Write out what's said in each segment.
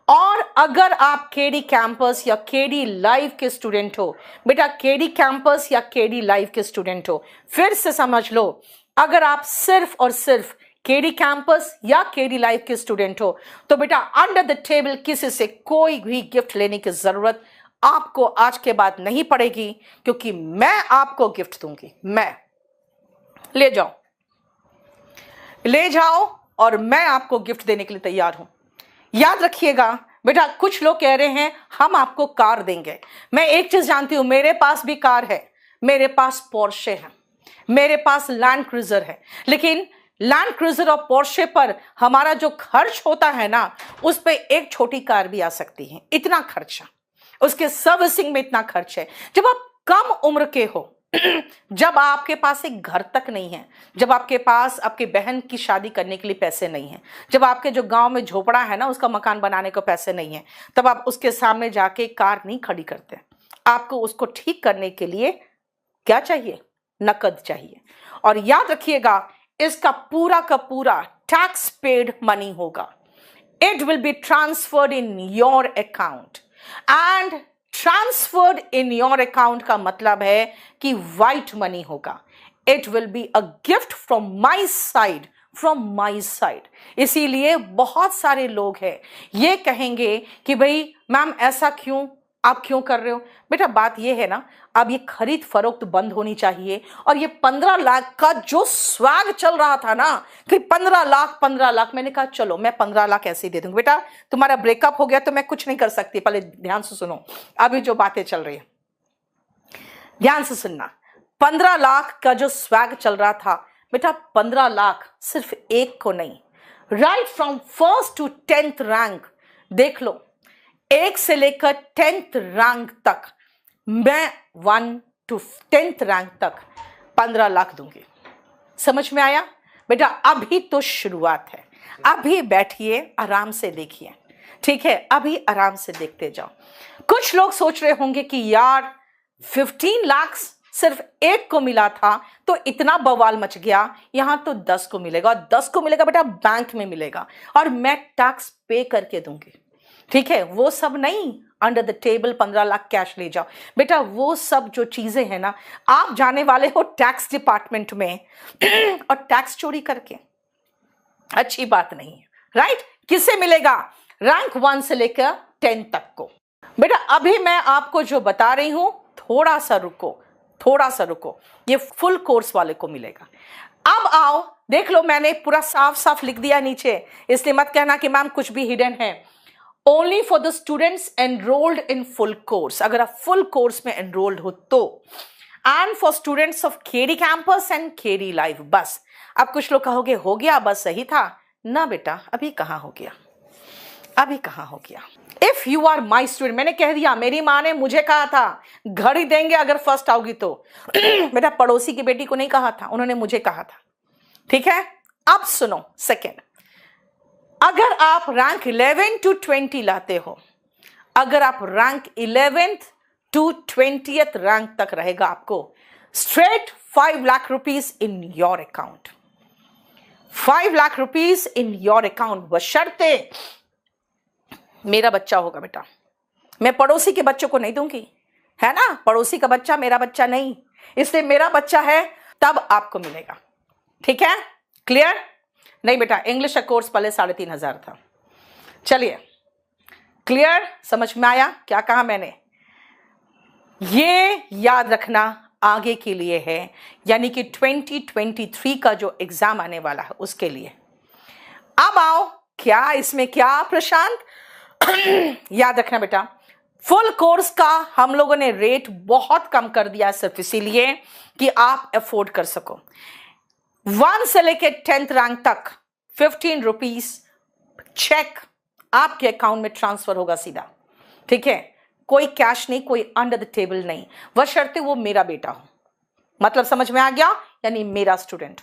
और अगर आप केडी कैंपस या केडी लाइव के स्टूडेंट हो, बेटा केडी कैंपस या केडी लाइव के स्टूडेंट हो, फिर से समझ लो, अगर आप सिर्फ और सिर्फ केडी कैंपस या केडी लाइव के स्टूडेंट हो तो बेटा अंडर द टेबल किसी से कोई भी गिफ्ट लेने की जरूरत आपको आज के बाद नहीं पड़ेगी, क्योंकि मैं आपको गिफ्ट दूंगी। मैं ले जाओ और मैं आपको गिफ्ट देने के लिए तैयार हूं। याद रखिएगा बेटा, कुछ लोग कह रहे हैं हम आपको कार देंगे। मैं एक चीज जानती हूं, मेरे पास भी कार है, मेरे पास पोर्शे है, मेरे पास लैंड क्रूजर है, लेकिन लैंड क्रूजर और पोर्शे पर हमारा जो खर्च होता है ना, उस पर एक छोटी कार भी आ सकती है। इतना खर्चा, उसके सर्विसिंग में इतना खर्च है। जब आप कम उम्र के हो, जब आपके पास एक घर तक नहीं है, जब आपके पास आपकी बहन की शादी करने के लिए पैसे नहीं है, जब आपके जो गांव में झोपड़ा है ना उसका मकान बनाने को पैसे नहीं है, तब आप उसके सामने जाके कार नहीं खड़ी करते। आपको उसको ठीक करने के लिए क्या चाहिए? नकद चाहिए। और याद रखिएगा, इसका पूरा का पूरा टैक्स पेड मनी होगा। It will be transferred in your account, and transferred in your account का मतलब है कि व्हाइट मनी होगा। It will be a gift from my side. इसीलिए बहुत सारे लोग हैं ये कहेंगे कि भाई मैम ऐसा क्यों, आप क्यों कर रहे हो? बेटा बात ये है ना, अब ये खरीद फरोख्त बंद होनी चाहिए। और ये 15 लाख का जो स्वैग चल रहा था ना कि 15 लाख, मैंने कहा चलो मैं 15 लाख ऐसे ही दे दूंगी। बेटा तुम्हारा ब्रेकअप हो गया तो मैं कुछ नहीं कर सकती, पहले ध्यान से सुनो अभी जो बातें चल रही है, ध्यान से सुनना। 15 लाख का जो स्वैग चल रहा था बेटा, 15 लाख सिर्फ एक को नहीं, right from first to 10th rank, देख लो, 1 से लेकर 10th रैंक तक, मैं 1 to 10th रैंक तक 15 लाख दूंगी। समझ में आया? बेटा अभी तो शुरुआत है, अभी बैठिए आराम से देखिए, ठीक है? अभी आराम से देखते जाओ। कुछ लोग सोच रहे होंगे कि यार 15 लाख सिर्फ एक को मिला था तो इतना बवाल मच गया, यहां तो 10 को मिलेगा, और 10 को मिलेगा बेटा बैंक में मिलेगा और मैं टैक्स पे करके दूंगी, ठीक है? वो सब नहीं, under the table 15 lakh cash ले जाओ। बेटा वो सब जो चीजें हैं ना, आप जाने वाले हो टैक्स डिपार्टमेंट में और टैक्स चोरी करके, अच्छी बात नहीं है, राइट? किससे मिलेगा? रैंक 1 से लेकर 10 तक को। बेटा अभी मैं आपको जो बता रही हूं, थोड़ा सा रुको, ये फुल कोर्स वाले को मिलेगा। अब आओ देख लो, मैंने पूरा साफ साफ लिख दिया नीचे, इसलिए मत कहना कि मैम कुछ भी हिडन है। Only for the students enrolled in full course, अगर आप फुल कोर्स में एनरोल्ड हो तो, and for students of KD campus and KD live. बस अब कुछ लोग कहोगे हो गया, बस सही था ना? बेटा अभी कहाँ हो गया, if you are my student, मैंने कह दिया, मेरी माँ ने मुझे कहा था घड़ी देंगे अगर फर्स्ट आओगी तो। बेटा पड़ोसी की बेटी को नहीं कहा था, उन्होंने मुझे कहा था, ठीक है? अब सुनो सेकेंड, अगर आप रैंक 11 to 20 लाते हो, अगर आप rank 11th to 20th rank तक रहेगा आपको straight 5 lakh rupees in your account, 5 lakh rupees in your account, बशर्ते मेरा बच्चा होगा। बेटा मैं पड़ोसी के बच्चों को नहीं दूंगी, है ना? पड़ोसी का बच्चा मेरा बच्चा नहीं, इसलिए मेरा बच्चा है तब आपको मिलेगा, ठीक है? क्लियर? नहीं बेटा इंग्लिश का कोर्स पहले 3,500 था। चलिए क्लियर, समझ में आया क्या कहा मैंने? ये याद रखना आगे के लिए है, यानी कि 2023 का जो एग्जाम आने वाला है उसके लिए। अब आओ, क्या इसमें क्या प्रशांत? याद रखना बेटा, फुल कोर्स का हम लोगों ने रेट बहुत कम कर दिया सिर्फ इसीलिए कि आप अफोर्ड कर सको। 1 से लेके 10th रैंक तक 15 रुपीज चेक आपके अकाउंट में ट्रांसफर होगा सीधा, ठीक है? कोई कैश नहीं, कोई अंडर द टेबल नहीं, बशर्ते वो मेरा बेटा हो। मतलब समझ में आ गया? यानी मेरा स्टूडेंट।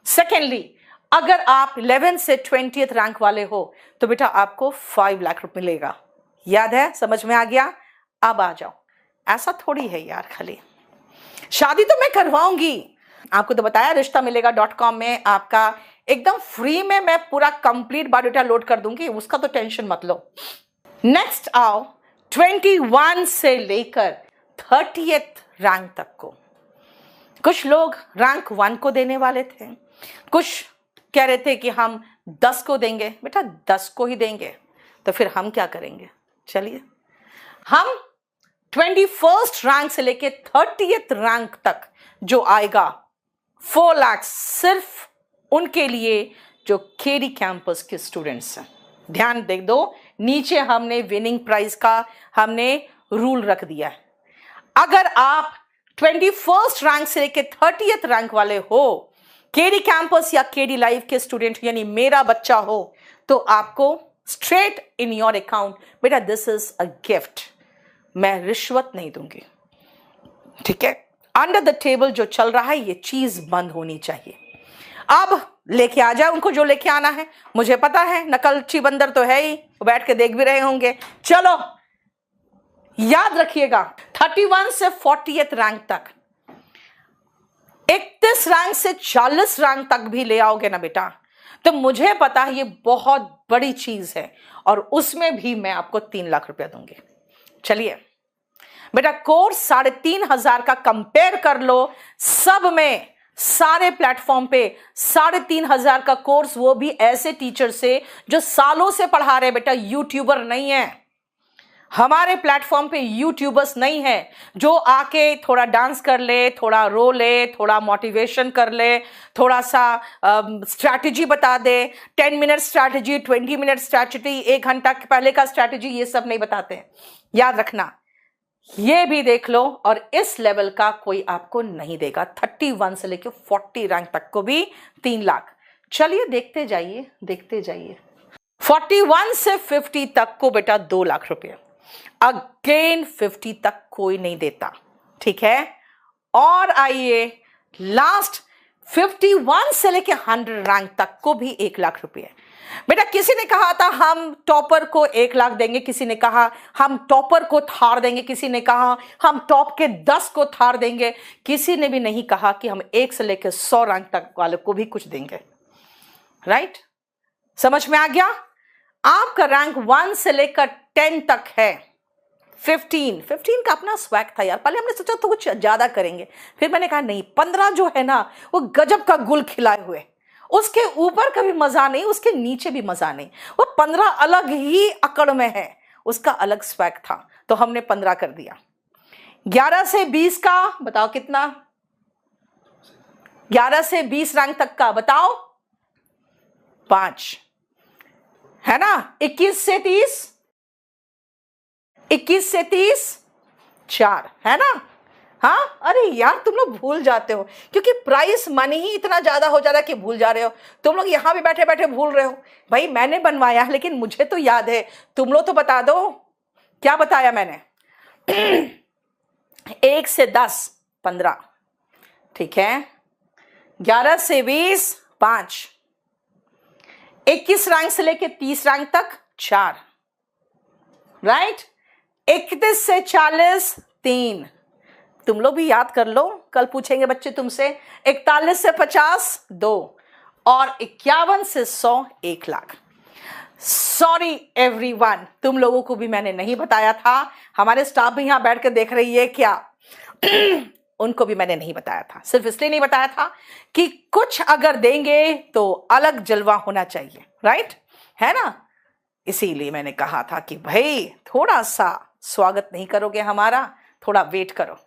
सेकेंडली, अगर आप 11 से 20th रैंक वाले हो तो बेटा आपको 5 लाख रुपए मिलेगा। याद है? समझ में आ गया? अब आ जाओ, ऐसा थोड़ी है यार, खाली शादी तो मैं करवाऊंगी, आपको तो बताया रिश्ता मिलेगा .com में आपका एकदम फ्री में मैं पूरा कंप्लीट बायोडाटा लोड कर दूंगी, उसका तो टेंशन मत लो। नेक्स्ट आओ 21 से लेकर 30th रैंक तक को। कुछ लोग रैंक 1 को देने वाले थे, कुछ कह रहे थे कि हम 10 को देंगे। बेटा 10 को ही देंगे तो फिर हम क्या करेंगे? चलिए हम 21st रैंक से लेके 30th रैंक तक जो आएगा 4 लाख सिर्फ उनके लिए जो केडी कैंपस के स्टूडेंट्स हैं। ध्यान दे दो, नीचे हमने विनिंग प्राइज का हमने रूल रख दिया है। अगर आप 21st रैंक से लेके 30th रैंक वाले हो, केडी कैंपस या केडी लाइव के स्टूडेंट यानी मेरा बच्चा हो, तो आपको स्ट्रेट इन योर अकाउंट, बेटा दिस इज अ गिफ्ट, मैं रिश्वत नहीं दूंगी। ठीक है, अंडर द टेबल जो चल रहा है ये चीज बंद होनी चाहिए। अब लेके आ जाए उनको जो लेके आना है, मुझे पता है नकलची बंदर तो है ही, वो बैठ के देख भी रहे होंगे। चलो याद रखिएगा 31 से 40th रैंक तक, 31 रैंक से 40 रैंक तक भी ले आओगे ना बेटा, तो मुझे पता है ये बहुत बड़ी चीज है, और उसमें भी मैं आपको 3 लाख रुपया दूंगी। चलिए बेटा कोर्स 3,500 का कंपेयर कर लो, सब में सारे प्लेटफॉर्म पे 3,500 का कोर्स, वो भी ऐसे टीचर से जो सालों से पढ़ा रहे। बेटा यूट्यूबर नहीं है हमारे प्लेटफॉर्म पे, यूट्यूबर्स नहीं है जो आके थोड़ा डांस कर ले, थोड़ा रो ले, थोड़ा मोटिवेशन कर ले, थोड़ा सा स्ट्रैटेजी बता दे, 10 मिनट स्ट्रैटेजी, 20 मिनट स्ट्रैटेजी, 1 घंटा पहले का स्ट्रैटेजी, ये सब नहीं बताते हैं। याद रखना, ये भी देख लो, और इस लेवल का कोई आपको नहीं देगा। 31 से लेकर 40 रैंक तक को भी 3 लाख। चलिए देखते जाइए देखते जाइए। 41 से 50 तक को बेटा 2 लाख रुपए, अगेन 50 तक कोई नहीं देता। ठीक है, और आइए लास्ट 51 से लेके 100 रैंक तक को भी 1 लाख रुपए। बेटा किसी ने कहा था हम टॉपर को 1 लाख देंगे, किसी ने कहा हम टॉपर को थार देंगे, किसी ने कहा हम टॉप के 10 को थार देंगे, किसी ने भी नहीं कहा कि हम 1 से लेकर 100 रैंक तक वाले को भी कुछ देंगे। राइट, समझ में आ गया? आपका रैंक 1 से लेकर 10 तक है। 15 का अपना स्वैग था यार, पहले हमने सोचा तो कुछ ज्यादा करेंगे, फिर मैंने कहा नहीं, 15 जो है ना वो गजब का गुल खिलाए हुए, उसके ऊपर का भी मजा नहीं, उसके नीचे भी मजा नहीं, वो 15 अलग ही अकड़ में है, उसका अलग स्वैग था, तो हमने 15 कर दिया। 11 से 20 का बताओ कितना? 11 से 20 रैंक तक का बताओ 5 है ना। 21 से 30, 21 से 30 4 है ना। हाँ, अरे यार तुम लोग भूल जाते हो, क्योंकि प्राइस मनी ही इतना ज्यादा हो जा रहा है कि भूल जा रहे हो। तुम लोग यहां भी बैठे बैठे भूल रहे हो। भाई मैंने बनवाया लेकिन मुझे तो याद है, तुम लोग तो बता दो क्या बताया मैंने। 1 से 10 15, ठीक है। 11 से 20 5, 21 रैंक से लेके 30 रैंक तक 4, राइट। 31 से 40 3, तुम लोग भी याद कर लो, कल पूछेंगे बच्चे तुमसे। 41 से 50 2, और 51 से 100 1 लाख। सॉरी एवरीवन, तुम लोगों को भी मैंने नहीं बताया था, हमारे स्टाफ भी यहां बैठ कर देख रही है क्या? उनको भी मैंने नहीं बताया था, सिर्फ इसलिए नहीं बताया था कि कुछ अगर देंगे तो अलग जलवा होना चाहिए, राइट है ना। इसीलिए मैंने कहा था कि भाई थोड़ा सा स्वागत नहीं करोगे हमारा, थोड़ा वेट करो।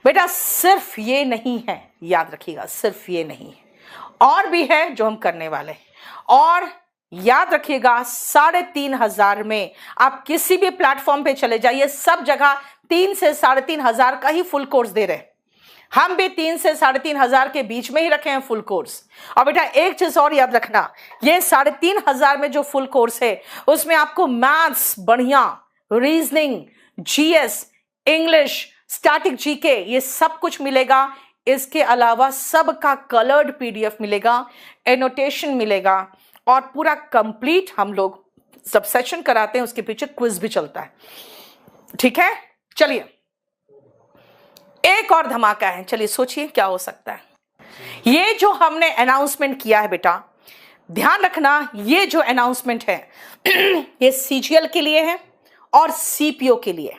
बेटा सिर्फ ये नहीं है, याद रखिएगा, सिर्फ ये नहीं है, और भी है जो हम करने वाले। और याद रखिएगा 3,500 में आप किसी भी प्लेटफॉर्म पे चले जाइए, सब जगह 3 से 3,500 का ही फुल कोर्स दे रहे। हम भी 3 से 3,500 के बीच में ही रखे हैं फुल कोर्स। और बेटा एक चीज और याद रखना, ये 3,500 में जो फुल कोर्स है उसमें आपको मैथ्स बढ़िया, reasoning, GS, English, static GK, ये सब कुछ मिलेगा। इसके अलावा सबका कलर्ड पीडीएफ मिलेगा, एनोटेशन मिलेगा, और पूरा कंप्लीट हम लोग सब सेशन कराते हैं, उसके पीछे क्विज भी चलता है। ठीक है, चलिए एक और धमाका है, चलिए सोचिए क्या हो सकता है। ये जो हमने अनाउंसमेंट किया है बेटा, ध्यान रखना, ये जो अनाउंसमेंट है ये सीजीएल के लिए है, और सीपीओ के लिए।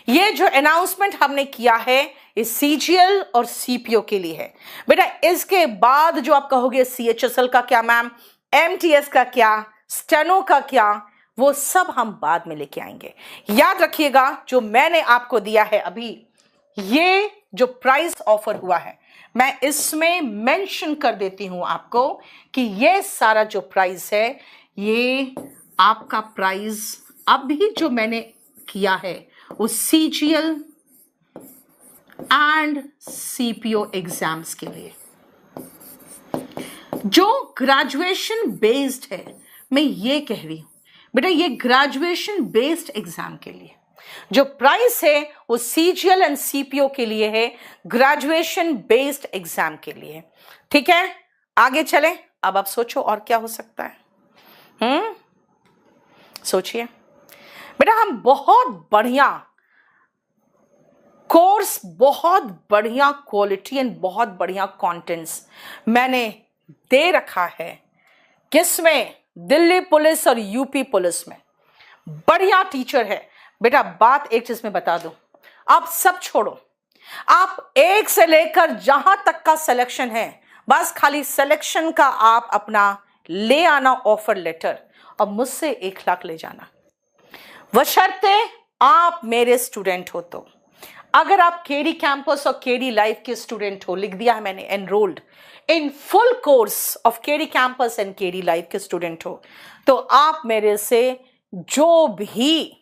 ये जो अनाउंसमेंट हमने किया है ये सीजीएल और सीपीओ के लिए है बेटा। इसके बाद जो आप कहोगे सीएचएसएल का क्या मैम, एमटीएस का क्या, स्टेनो का क्या, वो सब हम बाद में लेके आएंगे। याद रखिएगा जो मैंने आपको दिया है अभी, ये जो प्राइस ऑफर हुआ है मैं इसमें मेंशन कर देती हूं आपको कि ये सारा जो प्राइस है ये आपका प्राइस अभी जो मैंने किया है वो सीजीएल एंड सीपीओ एग्जाम्स के लिए जो ग्रेजुएशन बेस्ड है। मैं ये कह रही हूं बेटा ये ग्रेजुएशन बेस्ड एग्जाम के लिए जो प्राइस है वो सीजीएल एंड सीपीओ के लिए है, ग्रेजुएशन बेस्ड एग्जाम के लिए। ठीक है, आगे चलें। अब आप सोचो और क्या हो सकता है। सोचिए बेटा, हम बहुत बढ़िया कोर्स, बहुत बढ़िया क्वालिटी एंड बहुत बढ़िया कंटेंट्स मैंने दे रखा है। किसमें? दिल्ली पुलिस और यूपी पुलिस में। बढ़िया टीचर है बेटा। बात एक चीज में बता दूं, आप सब छोड़ो, आप एक से लेकर जहां तक का सिलेक्शन है बस खाली सिलेक्शन का आप अपना ले आना ऑफर लेटर और मुझसे 1 लाख ले जाना, बशर्ते आप मेरे स्टूडेंट हो। तो अगर आप केडी कैंपस और केडी लाइफ के स्टूडेंट हो, लिख दिया है मैंने enrolled in full course of KD campus and KD life के स्टूडेंट हो, तो आप मेरे से जो भी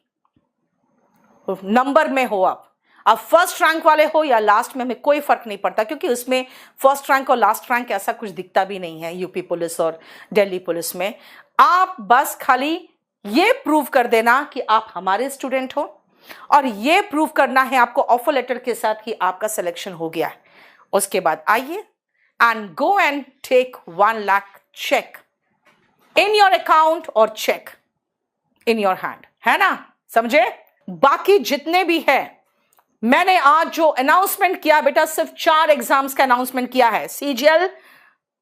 नंबर में हो, आप फर्स्ट रैंक वाले हो या लास्ट में, हमें कोई फर्क नहीं पड़ता, क्योंकि उसमें फर्स्ट रैंक और लास्ट रैंक ऐसा कुछ दिखता भी नहीं है यूपी पुलिस और दिल्ली पुलिस में। आप बस खाली ये प्रूव कर देना कि आप हमारे स्टूडेंट हो और ये प्रूव करना है आपको ऑफर लेटर के साथ कि आपका सिलेक्शन हो गया है। उसके बाद आइए and go and take 1 lakh cheque in your account और चेक इन योर हैंड, है ना, समझे। बाकी जितने भी है मैंने आज जो अनाउंसमेंट किया बेटा, सिर्फ 4 एग्जाम्स का अनाउंसमेंट किया है, CGL,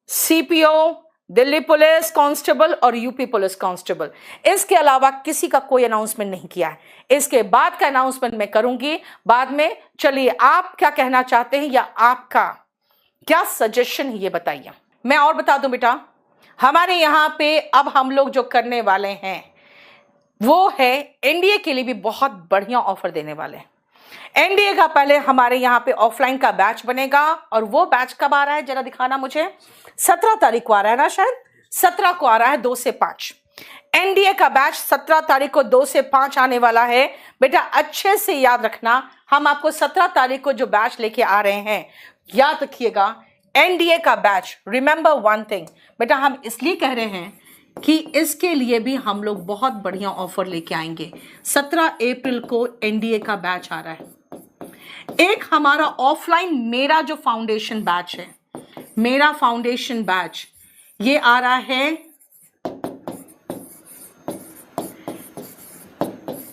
CPO, Delhi police constable और यूपी पुलिस कांस्टेबल। इसके अलावा किसी का कोई अनाउंसमेंट नहीं किया है। इसके बाद का अनाउंसमेंट मैं करूंगी बाद में। चलिए, आप क्या कहना चाहते हैं या आपका क्या सजेशन है ये बताइए। मैं और बता दूं बेटा, हमारे यहां पे अब हम लोग जो करने वाले हैं वो है एनडीए के लिए भी बहुत बढ़िया ऑफर देने वाले हैं। एनडीए का पहले हमारे यहाँ पे ऑफलाइन का बैच बनेगा और वो बैच कब आ रहा है जरा दिखाना मुझे। 17 तारीख को आ रहा है ना, शायद 17 को आ रहा है, 2 से 5। एनडीए का बैच 17 तारीख को 2 से 5 आने वाला है बेटा। अच्छे से याद रखना, हम आपको 17 तारीख को जो बैच लेके आ रहे हैं, याद रखिएगा एनडीए का बैच। रिमेंबर वन थिंग बेटा, हम इसलिए कह रहे हैं कि इसके लिए भी हम लोग बहुत बढ़िया ऑफर लेके आएंगे। 17 अप्रैल को एनडीए का बैच आ रहा है। एक हमारा ऑफलाइन मेरा जो फाउंडेशन बैच है, मेरा फाउंडेशन बैच, ये आ रहा है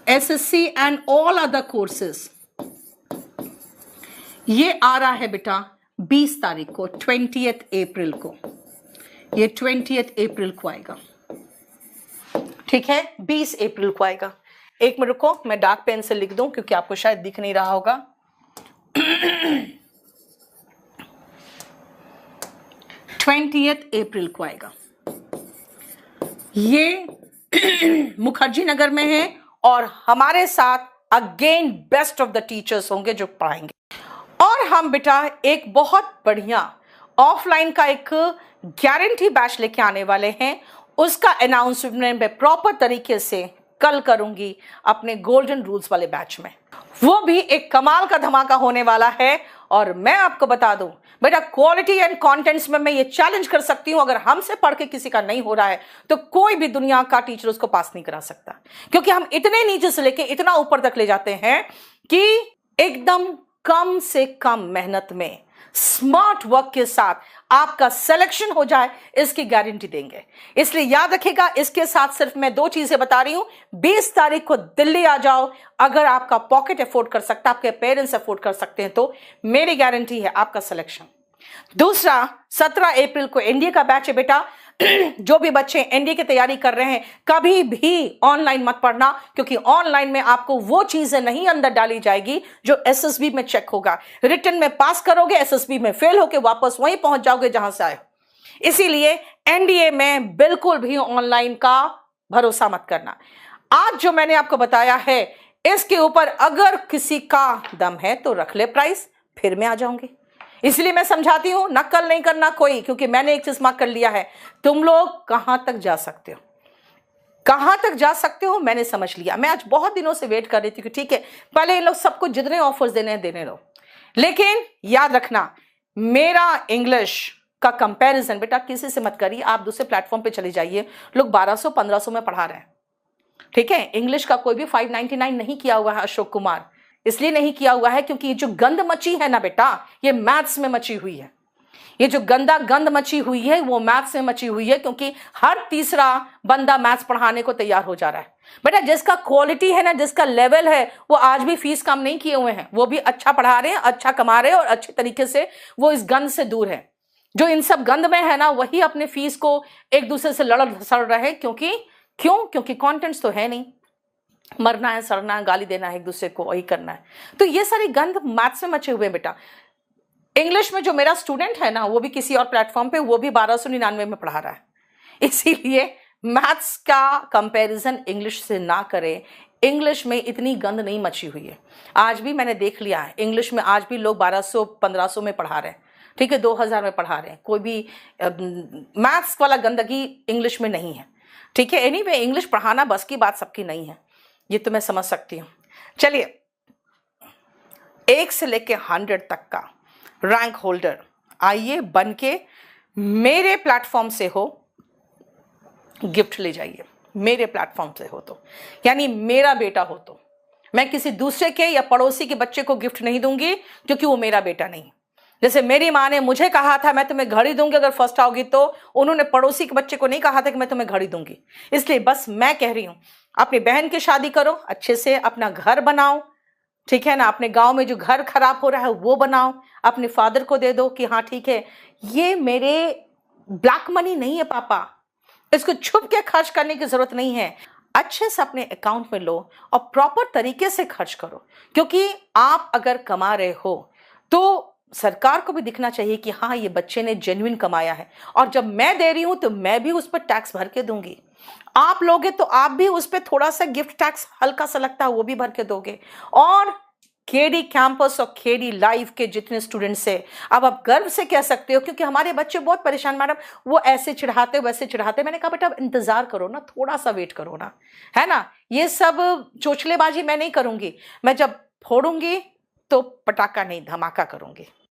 SSC and all other courses. ये आ रहा है बेटा 20 तारीख को, 20th अप्रैल को। ये 20th अप्रैल को आएगा, ठीक है, 20 अप्रैल को आएगा। एक मिनट रुको, मैं डार्क पेन से लिख दूं क्योंकि आपको शायद दिख नहीं रहा होगा। 20th अप्रैल को आएगा। ये मुखर्जी नगर में है और हमारे साथ again best of the teachers होंगे जो पढ़ाएंगे। और हम बेटा एक बहुत बढ़िया ऑफलाइन का एक गारंटी बैच लेके आने वाले हैं। उसका अनाउंसमेंट मैं प्रॉपर तरीके से कल करूंगी अपने गोल्डन रूल्स वाले बैच में। वो भी एक कमाल का धमाका होने वाला है। और मैं आपको बता दूं बेटा, क्वालिटी एंड कंटेंट्स में मैं ये चैलेंज कर सकती हूं, अगर हमसे पढ़ के किसी का नहीं हो रहा है तो कोई भी दुनिया का टीचर उसको पास नहीं करा सकता, क्योंकि हम इतने नीचे से लेके इतना ऊपर तक ले जाते हैं कि एकदम कम से कम मेहनत में स्मार्ट वर्क के साथ आपका सिलेक्शन हो जाए, इसकी गारंटी देंगे। इसलिए याद रखिएगा, इसके साथ सिर्फ मैं 2 चीजें बता रही हूं। 20 तारीख को दिल्ली आ जाओ, अगर आपका पॉकेट अफोर्ड कर सकता, आपके पेरेंट्स अफोर्ड कर सकते हैं तो मेरी गारंटी है आपका सिलेक्शन। दूसरा, 17 अप्रैल को एनडीए का बैच है बेटा। जो भी बच्चे एनडीए की तैयारी कर रहे हैं, कभी भी ऑनलाइन मत पढ़ना, क्योंकि ऑनलाइन में आपको वो चीजें नहीं अंदर डाली जाएगी जो एसएसबी में चेक होगा। रिटन में पास करोगे, एसएसबी में फेल होके वापस वहीं पहुंच जाओगे जहां से आए। इसीलिए एनडीए में बिल्कुल भी ऑनलाइन का भरोसा मत करना। आज जो मैंने आपको बताया है, इसके ऊपर अगर किसी का दम है तो रख ले प्राइस, फिर मैं आ जाऊंगी। इसलिए मैं समझाती हूं, नकल नहीं करना कोई, क्योंकि मैंने एक चीज मार्क कर लिया है, तुम लोग कहां तक जा सकते हो, कहां तक जा सकते हो मैंने समझ लिया। मैं आज बहुत दिनों से वेट कर रही थी कि ठीक है, पहले इन लोग सबको जितने ऑफर्स देने हैं देने लो, लेकिन याद रखना मेरा इंग्लिश का कंपैरिजन बेटा किसी से मत करिए। आप दूसरे प्लेटफॉर्म पे चले जाइए, लोग 1200-1500 में पढ़ा रहे हैं, ठीक है। इंग्लिश का कोई भी 599 नहीं किया हुआ है अशोक कुमार, इसलिए नहीं किया हुआ है क्योंकि ये जो गंद मची है ना बेटा, ये मैथ्स में मची हुई है। ये जो गंद मची हुई है वो मैथ्स में मची हुई है, क्योंकि हर तीसरा बंदा मैथ्स पढ़ाने को तैयार हो जा रहा है। बेटा जिसका क्वालिटी है ना, जिसका लेवल है, वो आज भी फीस कम नहीं किए हुए हैं, वो भी अच्छा पढ़ा रहे हैं, अच्छा कमा रहे हैं और अच्छे तरीके से वो इस गंद से दूर है। जो इन सब गंद में है ना, वही अपने फीस को एक दूसरे से लड़ सड़ रहे हैं। क्योंकि कॉन्टेंट्स तो है नहीं, मरना है, सड़ना है, गाली देना है एक दूसरे को, वही करना है। तो ये सारी गंद मैथ्स में मचे हुए हैं बेटा। इंग्लिश में जो मेरा स्टूडेंट है ना, वो भी किसी और प्लेटफॉर्म पे, वो भी 1299 में पढ़ा रहा है। इसीलिए मैथ्स का कंपैरिजन इंग्लिश से ना करें। इंग्लिश में इतनी गंद नहीं मची हुई है। आज भी मैंने देख लिया है, इंग्लिश में आज भी लोग 1200-1500 में पढ़ा रहे हैं, ठीक है, 2000 में पढ़ा रहे हैं। कोई भी मैथ्स वाला गंदगी इंग्लिश में नहीं है, ठीक है। एनीवे, इंग्लिश पढ़ाना बस की बात सबकी नहीं है, ये तो मैं समझ सकती हूँ। चलिए, 1 से लेके 100 तक का रैंक होल्डर आइए बन के मेरे प्लेटफॉर्म से हो, गिफ्ट ले जाइए। मेरे प्लेटफॉर्म से हो तो, यानी मेरा बेटा हो तो। मैं किसी दूसरे के या पड़ोसी के बच्चे को गिफ्ट नहीं दूंगी, क्योंकि वो मेरा बेटा नहीं। जैसे मेरी माँ ने मुझे कहा था मैं तुम्हें घड़ी दूंगी अगर फर्स्ट आओगी, तो उन्होंने पड़ोसी के बच्चे को नहीं कहा था कि मैं तुम्हें घड़ी दूंगी। इसलिए बस मैं कह रही हूं, अपनी बहन की शादी करो, अच्छे से अपना घर बनाओ, ठीक है ना। अपने गांव में जो घर खराब हो रहा है वो बनाओ, अपने फादर को दे दो कि हाँ ठीक है, ये मेरे ब्लैक मनी नहीं है पापा, इसको छुप के खर्च करने की जरूरत नहीं है। अच्छे से अपने अकाउंट में लो और प्रॉपर तरीके से खर्च करो, क्योंकि आप अगर कमा रहे हो तो सरकार को भी दिखना चाहिए कि हाँ ये बच्चे ने जेन्युइन कमाया है। और जब मैं दे रही हूं तो मैं भी उस पर टैक्स भर के दूंगी। आप लोगे तो आप भी उस पर थोड़ा सा गिफ्ट टैक्स हल्का सा लगता है वो भी भर के दोगे। और केडी कैंपस और केडी लाइव के जितने स्टूडेंट्स है, अब आप गर्व से कह सकते हो, क्योंकि हमारे बच्चे बहुत परेशान, मैडम वो ऐसे चिढ़ाते वैसे चिढ़ाते। मैंने कहा बेटा इंतजार करो ना, थोड़ा सा वेट करो ना, है ना। ये सब चोचलेबाजी मैं नहीं करूंगी, मैं जब फोड़ूंगी तो पटाखा नहीं धमाका करूंगी।